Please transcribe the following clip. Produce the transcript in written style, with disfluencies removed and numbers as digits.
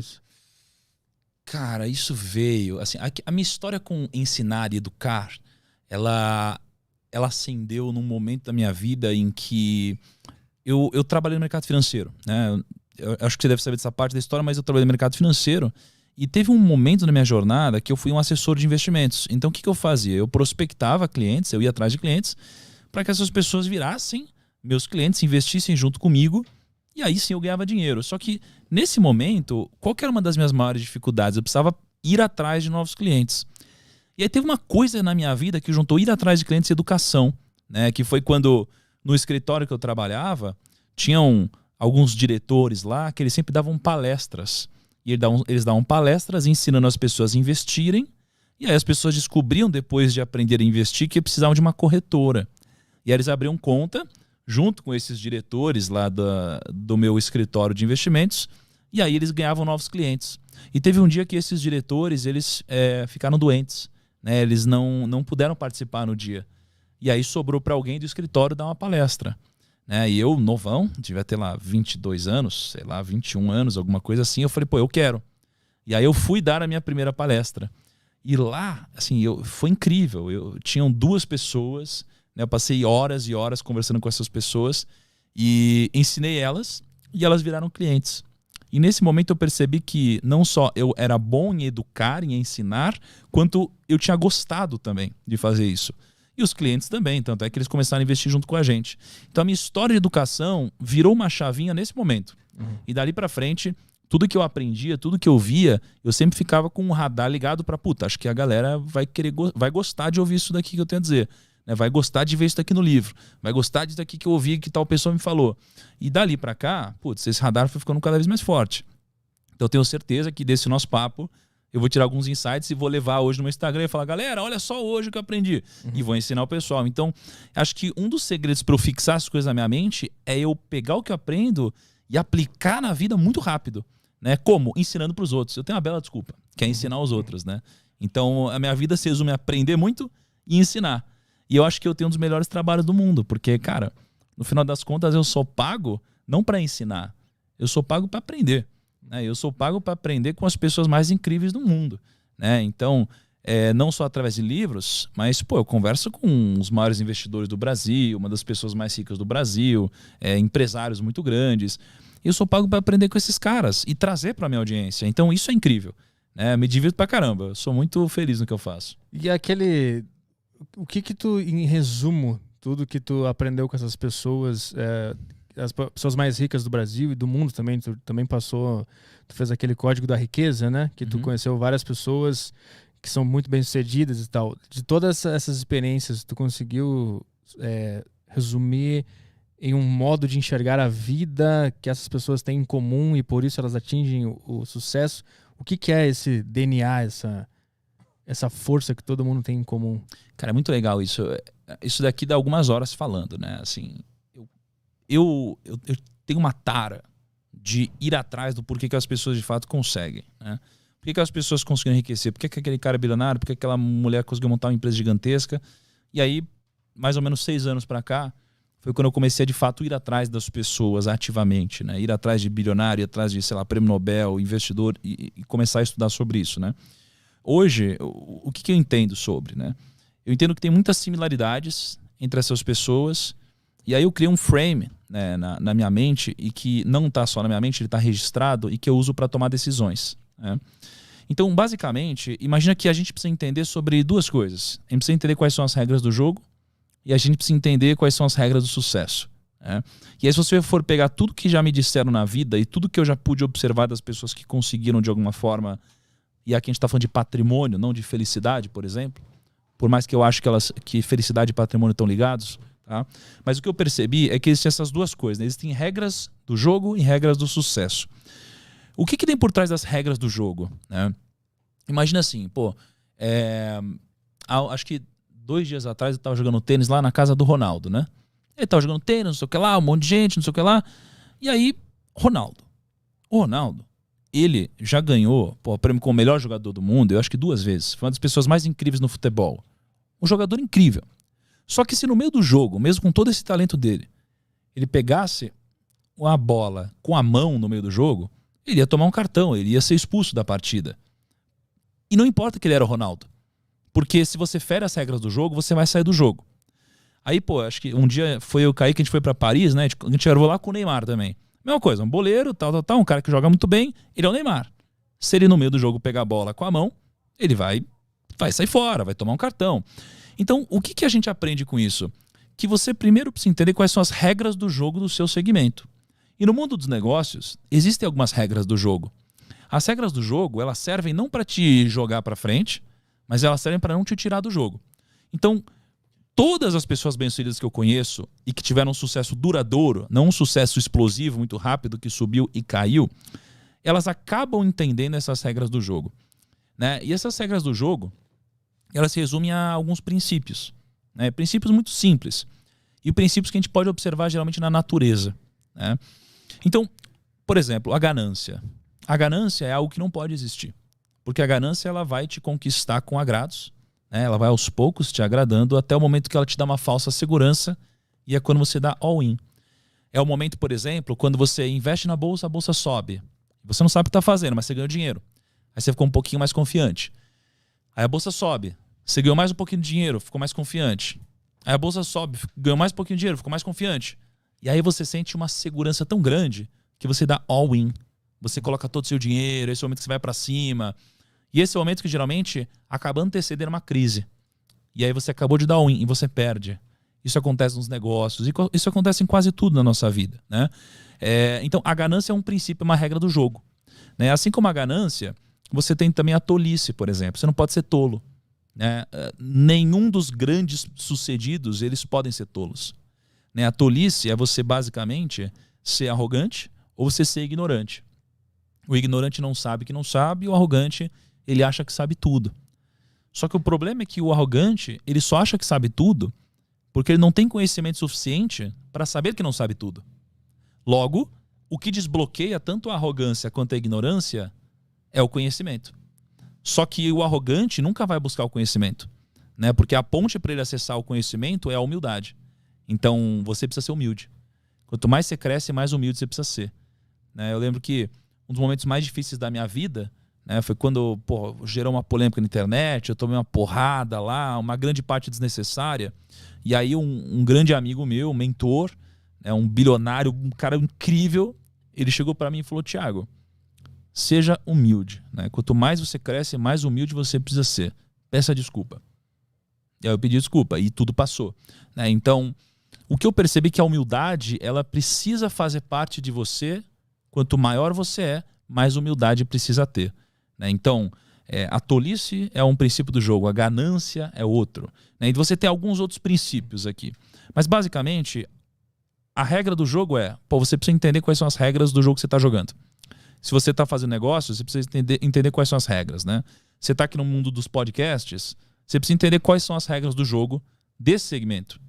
isso? Cara, isso veio... Assim, a minha história com ensinar e educar, ela acendeu num momento da minha vida em que eu trabalhei no mercado financeiro, né? Eu acho que você deve saber dessa parte da história, mas eu trabalhei no mercado financeiro e teve um momento na minha jornada que eu fui um assessor de investimentos. Então, o que eu fazia? Eu prospectava clientes, eu ia atrás de clientes, para que essas pessoas virassem meus clientes, investissem junto comigo, e aí sim eu ganhava dinheiro. Só que, nesse momento, qual que era uma das minhas maiores dificuldades? Eu precisava ir atrás de novos clientes. E aí teve uma coisa na minha vida que juntou ir atrás de clientes e educação, né? Que foi quando, no escritório que eu trabalhava, tinham alguns diretores lá que eles sempre davam palestras. E eles davam palestras ensinando as pessoas a investirem, e aí as pessoas descobriam, depois de aprender a investir, que precisavam de uma corretora. E aí eles abriam conta, junto com esses diretores lá do meu escritório de investimentos, e aí eles ganhavam novos clientes. E teve um dia que esses diretores eles ficaram doentes, né? Eles não puderam participar no dia. E aí sobrou para alguém do escritório dar uma palestra, né? E eu, novão, devia ter lá 22 anos, sei lá, 21 anos, alguma coisa assim. Eu falei, pô, eu quero. E aí eu fui dar a minha primeira palestra. E lá, assim, foi incrível. Tinham 2 pessoas, né? Eu passei horas e horas conversando com essas pessoas e ensinei elas e elas viraram clientes. E nesse momento eu percebi que não só eu era bom em educar, em ensinar, quanto eu tinha gostado também de fazer isso. E os clientes também, tanto é que eles começaram a investir junto com a gente. Então a minha história de educação virou uma chavinha nesse momento. E dali pra frente, tudo que eu aprendia, tudo que eu via, eu sempre ficava com um radar ligado pra, puta, acho que a galera vai gostar de ouvir isso daqui que eu tenho a dizer. Né? Vai gostar de ver isso daqui no livro. Vai gostar disso daqui que eu ouvi, que tal pessoa me falou. E dali pra cá, putz, esse radar foi ficando cada vez mais forte. Então eu tenho certeza que desse nosso papo eu vou tirar alguns insights e vou levar hoje no meu Instagram e falar, galera, olha só hoje o que eu aprendi. E vou ensinar o pessoal. Então, acho que um dos segredos para eu fixar as coisas na minha mente é eu pegar o que eu aprendo e aplicar na vida muito rápido. Né? Como? Ensinando para os outros. Eu tenho uma bela desculpa, que é ensinar os outros. Né? Então, a minha vida se resume a aprender muito e ensinar. E eu acho que eu tenho um dos melhores trabalhos do mundo, porque, cara, no final das contas, eu sou pago não para ensinar, eu sou pago para aprender. Né? Eu sou pago para aprender com as pessoas mais incríveis do mundo. Né? Então, não só através de livros, mas pô, eu converso com os maiores investidores do Brasil, uma das pessoas mais ricas do Brasil, empresários muito grandes. Eu sou pago para aprender com esses caras e trazer para minha audiência. Então, isso é incrível. Né? Me divirto pra caramba. Eu sou muito feliz no que eu faço. E o que tu, em resumo, tudo que tu aprendeu com essas pessoas, as pessoas mais ricas do Brasil e do mundo também, tu também passou, tu fez aquele código da riqueza, né? Que tu conheceu várias pessoas que são muito bem-sucedidas e tal. De todas essas experiências, tu conseguiu resumir em um modo de enxergar a vida que essas pessoas têm em comum e por isso elas atingem o sucesso? O que é esse DNA, essa força que todo mundo tem em comum? Cara, é muito legal isso. Isso daqui dá algumas horas falando, né? Assim, eu tenho uma tara de ir atrás do porquê que as pessoas de fato conseguem. Né? Por que as pessoas conseguiram enriquecer? Por que aquele cara é bilionário? Por que aquela mulher conseguiu montar uma empresa gigantesca? E aí, mais ou menos 6 anos para cá, foi quando eu comecei a de fato ir atrás das pessoas ativamente. Né? Ir atrás de bilionário, ir atrás de, sei lá, prêmio Nobel, investidor e começar a estudar sobre isso. Né? Hoje, o que eu entendo sobre? Né? Eu entendo que tem muitas similaridades entre essas pessoas. E aí eu criei um frame, né, na minha mente, e que não está só na minha mente, ele está registrado e que eu uso para tomar decisões. Né? Então, basicamente, imagina que a gente precisa entender sobre 2 coisas. A gente precisa entender quais são as regras do jogo e a gente precisa entender quais são as regras do sucesso. Né? E aí, se você for pegar tudo que já me disseram na vida e tudo que eu já pude observar das pessoas que conseguiram de alguma forma, e aqui a gente está falando de patrimônio, não de felicidade, por exemplo, por mais que eu acho que felicidade e patrimônio estão ligados, tá? Mas o que eu percebi é que existem essas 2 coisas. Né? Existem regras do jogo e regras do sucesso. O que tem por trás das regras do jogo? Né? Imagina assim, pô, acho que 2 dias atrás eu estava jogando tênis lá na casa do Ronaldo, né? Ele estava jogando tênis, não sei o que lá, um monte de gente, não sei o que lá. E aí, o Ronaldo, ele já ganhou o prêmio como o melhor jogador do mundo, eu acho que 2 vezes. Foi uma das pessoas mais incríveis no futebol. Um jogador incrível. Só que se no meio do jogo, mesmo com todo esse talento dele, ele pegasse uma bola com a mão no meio do jogo, ele ia tomar um cartão, ele ia ser expulso da partida. E não importa que ele era o Ronaldo. Porque se você fere as regras do jogo, você vai sair do jogo. Aí, pô, acho que um dia foi eu e o Kaique, a gente foi pra Paris, né? A gente gravou lá com o Neymar também. Mesma coisa, um boleiro, tal, um cara que joga muito bem, ele é o Neymar. Se ele no meio do jogo pegar a bola com a mão, ele vai sair fora, vai tomar um cartão. Então, o que a gente aprende com isso? Que você primeiro precisa entender quais são as regras do jogo do seu segmento. E no mundo dos negócios, existem algumas regras do jogo. As regras do jogo, elas servem não para te jogar para frente, mas elas servem para não te tirar do jogo. Então, todas as pessoas bem-sucedidas que eu conheço e que tiveram um sucesso duradouro, não um sucesso explosivo, muito rápido, que subiu e caiu, elas acabam entendendo essas regras do jogo, né? E essas regras do jogo, elas se resumem a alguns princípios, né? Princípios muito simples. E princípios que a gente pode observar geralmente na natureza, né? Então, por exemplo, a ganância. A ganância é algo que não pode existir. Porque a ganância ela vai te conquistar com agrados, né? Ela vai aos poucos te agradando até o momento que ela te dá uma falsa segurança, e é quando você dá all-in. É o momento, por exemplo, quando você investe na bolsa, a bolsa sobe. Você não sabe o que está fazendo, mas você ganhou dinheiro. Aí você ficou um pouquinho mais confiante. Aí a bolsa sobe. Você ganhou mais um pouquinho de dinheiro, ficou mais confiante. Aí a bolsa sobe, ganhou mais um pouquinho de dinheiro, ficou mais confiante. E aí você sente uma segurança tão grande que você dá all-in. Você coloca todo o seu dinheiro, esse é o momento que você vai para cima. E esse é o momento que geralmente acaba antecedendo uma crise. E aí você acabou de dar all-in e você perde. Isso acontece nos negócios, isso acontece em quase tudo na nossa vida, né? Então a ganância é um princípio, uma regra do jogo, né? Assim como a ganância, você tem também a tolice, por exemplo. Você não pode ser tolo, né? Nenhum dos grandes sucedidos eles podem ser tolos, né? A tolice é você basicamente ser arrogante ou você ser ignorante. O ignorante não sabe que não sabe, e o arrogante ele acha que sabe tudo. Só que o problema é que o arrogante ele só acha que sabe tudo porque ele não tem conhecimento suficiente para saber que não sabe tudo. Logo, o que desbloqueia tanto a arrogância quanto a ignorância é o conhecimento. Só que o arrogante nunca vai buscar o conhecimento, né? Porque a ponte para ele acessar o conhecimento é a humildade. Então, você precisa ser humilde. Quanto mais você cresce, mais humilde você precisa ser, né? Eu lembro que um dos momentos mais difíceis da minha vida, né, foi quando gerou uma polêmica na internet, eu tomei uma porrada lá, uma grande parte desnecessária. E aí um grande amigo meu, um mentor, um bilionário, um cara incrível, ele chegou para mim e falou: Thiago, seja humilde, né? Quanto mais você cresce, mais humilde você precisa ser. Peça desculpa. E aí eu pedi desculpa e tudo passou, né? Então, o que eu percebi é que a humildade, ela precisa fazer parte de você. Quanto maior você é, mais humildade precisa ter, né? Então, a tolice é um princípio do jogo, a ganância é outro, né? E você tem alguns outros princípios aqui. Mas, basicamente, a regra do jogo você precisa entender quais são as regras do jogo que você está jogando. Se você está fazendo negócio, você precisa entender quais são as regras, né? Você está aqui no mundo dos podcasts, você precisa entender quais são as regras do jogo desse segmento.